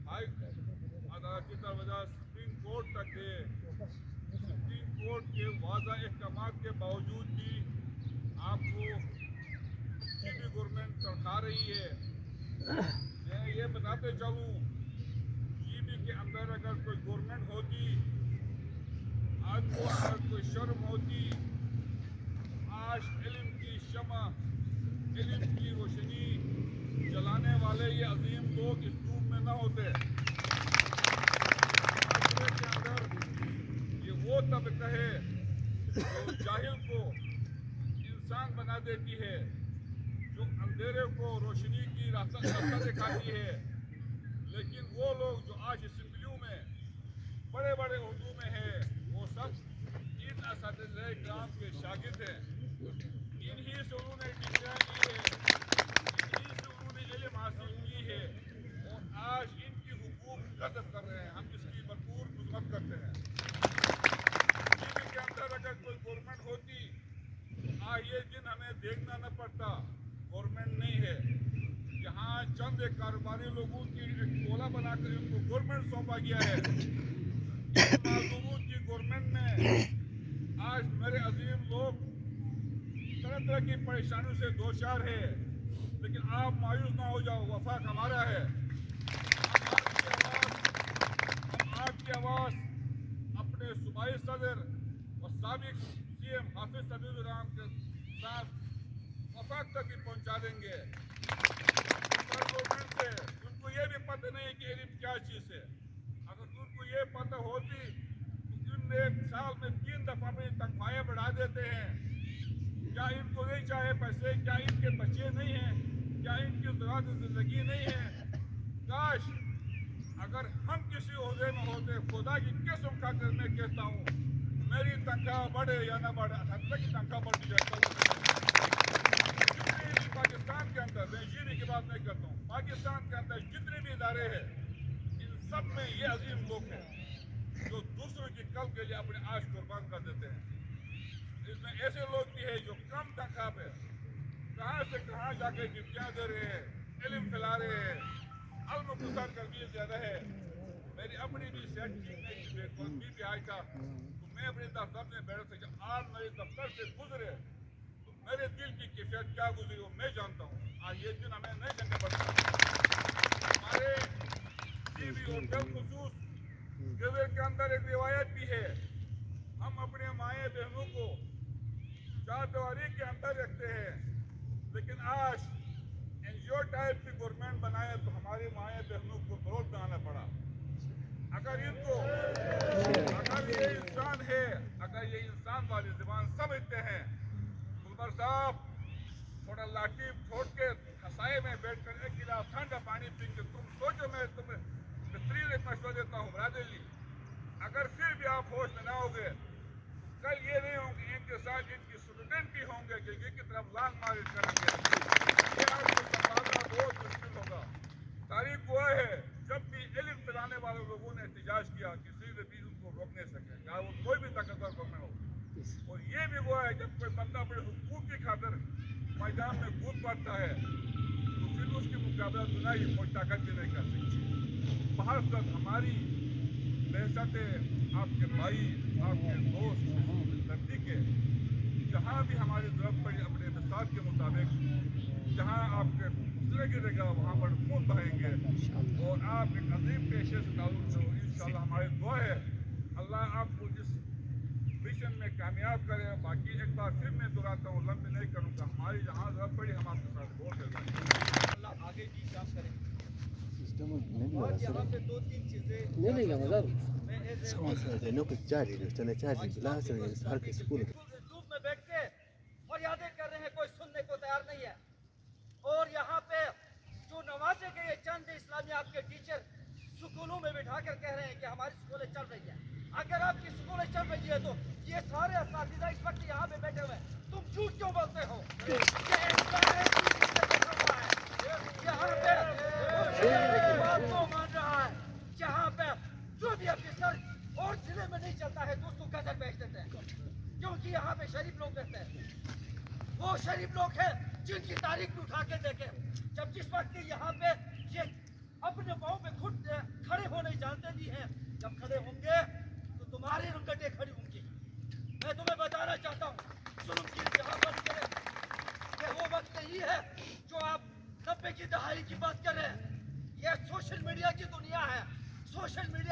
High अदालत की वजह सुप्रीम कोर्ट तक गए। सुप्रीम कोर्ट के वाज़ा अहकामात के बावजूद भी आपको किसी भी गवर्नमेंट तड़का रही है। मैं ये बताते चलूँ, जीबी के अंदर अगर कोई गवर्नमेंट होती, आपको अगर कोई शर्म होती, आज इल्म की शमा, इल्म की रोशनी जलाने वाले ये अजीम लोग इस धूप में न होते। माशरे के अंदर ये वो तबका है जो जाहिल को इंसान बना देती है, जो अंधेरे को रोशनी की रास्ता दिखाती है। लेकिन वो लोग जो आज असेंबलियों में बड़े बड़े उर्दू में है, वो सब इन असातिज़े किराम के शागिर्द हैं। इन्हीं से उन्होंने डिग्रियाँ ली है, इन्हीं से उन्होंने इल्म हासिल की है, और आज इनकी हुकूक गज़ब कर रहे हैं। हम इसकी भरपूर मज़म्मत करते हैं। जीबी के अंदर अगर कोई गवर्नमेंट होती, आज ये दिन हमें देखना न पड़ता। गवर्नमेंट नहीं है, यहाँ चंद एक कारोबारी लोगों की एक टोला बनाकर इनको गवर्नमेंट सौंपा गया है। इन माजूमों की गवर्नमेंट में आज मेरे अजीम लोग तरह तरह की परेशानियों से दो चार है। लेकिन आप मायूस ना हो जाओ, वफाक हमारा है। हम आपकी आवाज़ अपने सूबाई सदर और साबिक सीएम हाफिज सफीउर रहमान के साथ वफाक तक भी पहुँचा देंगे। गवर्नमेंट से उनको ये भी पता नहीं कि इल्म क्या चीज़ है। अगर उनको ये पता होती तो इनमें एक साल में 3 दफ़ा अपनी तनख्वाहें बढ़ा देते हैं। क्या इनको नहीं चाहे पैसे? क्या इनके बच्चे नहीं हैं? क्या इनकी ज़िंदगी नहीं है? काश अगर हम किसी ओहदे में होते, खुदा की कसम खाकर मैं कहता हूँ, मेरी तनख्वाह बढ़े या ना बढ़े, हद तक की तनख्वाह बढ़ जाए। जितने भी पाकिस्तान के अंदर, मैं जीबी की बात नहीं करता हूँ, पाकिस्तान के अंदर जितने भी इदारे हैं, इन सब में ये अजीम लोग हैं जो दूसरों की कल के लिए अपने आश कुर्बान कर देते हैं। इसमें ऐसे लोग भी हैं जो कम तनख्वाह पे कहाँ से कहाँ जाके ड्यूटियाँ दे रहे हैं, इल्म फैला रहे हैं। अलमुख्तार गर्मी ज़्यादा है। मेरी अपनी भी सेहत ठीक नहीं थी, कोई भी आया था, तो मैं अपने दफ्तर में बैठ था। जब आप मेरे दफ्तर से गुजरे तो मेरे दिल की कैफियत क्या गुजरी वो मैं जानता हूँ। आज ये दिन हमें नहीं करने पड़ता। हमारे टीवी और बिलखुसूस गज़ल के अंदर एक रिवायत भी है, हम अपने माए बहनों को चारदीवारी के अंदर रखते हैं, लेकिन आज एनजीओ टाइप की गवर्नमेंट बनाए तो हमारी माए बहनों को बरोत में आना पड़ा। अगर ये इंसान है, अगर ये इंसान वाली ज़बान समझते हैं, गुलबर साहब थोड़ा लाठी छोड़ के खसाए में बैठ कर एक गिलास ठंडा पानी पी के तुम सोचो, मैं तुम्हें बेहतरीन एक मशवरा देता हूँ ब्रादरली। अगर फिर भी आप होश में ना होगे, कल ये नहीं होंगे, इनके साथ इनकी स्टूडेंट भी होंगे कि इनकी तरफ लांग मार करेंगे। ये आपको संभालना बहुत मुश्किल होगा। तारीख हुआ है जब भी इल्म फैलाने वाले लोगों ने एहतजाज किया, किसी ने भी उनको रोक नहीं सके, चाहे वो कोई भी ताकतवर गवर्नमेंट हो। और ये भी हुआ है जब कोई बंदा अपने हुकूक की खातिर मैदान में कूद पड़ता है तो फिर उसके मुकाबला दुनिया की कोई ताकत भी नहीं कर सकती। बाहर सब हमारी बहसत आपके भाई, आपके दोस्त, नज़दीक है, जहाँ भी हमारी ज़रूरत पड़ी अपने मिसाल के मुताबिक, जहाँ आपके दूसरे गिरेगा वहाँ पर खून बहेंगे और आप एक अजीम पेशे से ताल्लुक़ हो। इंशाअल्लाह हमारी दुआ है अल्लाह आपको इस मिशन में कामयाब करे। बाकी एक बार फिर मैं दोहराता हूँ, लंबे नहीं करूँगा, हमारी जहाँ ज़रूरत पड़ी हम आपके साथ बोल देंगे। अल्लाह आगे की काम करे। और यहाँ पे 2-3 चीज़ें नहीं लेगा मतलब मैं धूप में बैठ के फरियादें कर रहे हैं, कोई सुनने को तैयार नहीं है। और यहाँ पे जो नवाजे गए चंद इस्लामी आपके टीचर स्कूलों में बिठा कर कह रहे हैं कि हमारी स्कूलें चल रही है। अगर आपकी स्कूलें चल रही है तो ये सारे असातिज़ा इस वक्त यहाँ पे बैठे हुए हैं, तुम झूठ क्यों बोलते हो? यहाँ पे बात को मान रहा है, जहाँ पे जो भी अफसर और जिले में नहीं चलता है तो उसको गजर भेज देते हैं, क्योंकि यहाँ पे शरीफ लोग रहते हैं। वो शरीफ लोग हैं जिनकी तारीख भी उठा के देखे। जब जिस वक्त यहाँ पे ये اپنے پاؤں پہ خود کھڑے ہونے جانتے بھی ہیں. جب کھڑے ہوں گے تو تمہاری رنگٹیں کھڑی ہوں گی. میں تمہیں بتانا چاہتا ہوں ظلم کی انتہا پر کرے. یہ وہ وقت نہیں ہے جو آپ 90 کی دہائی کی بات کر رہے ہیں. یہ سوشل میڈیا کی دنیا ہے. Social media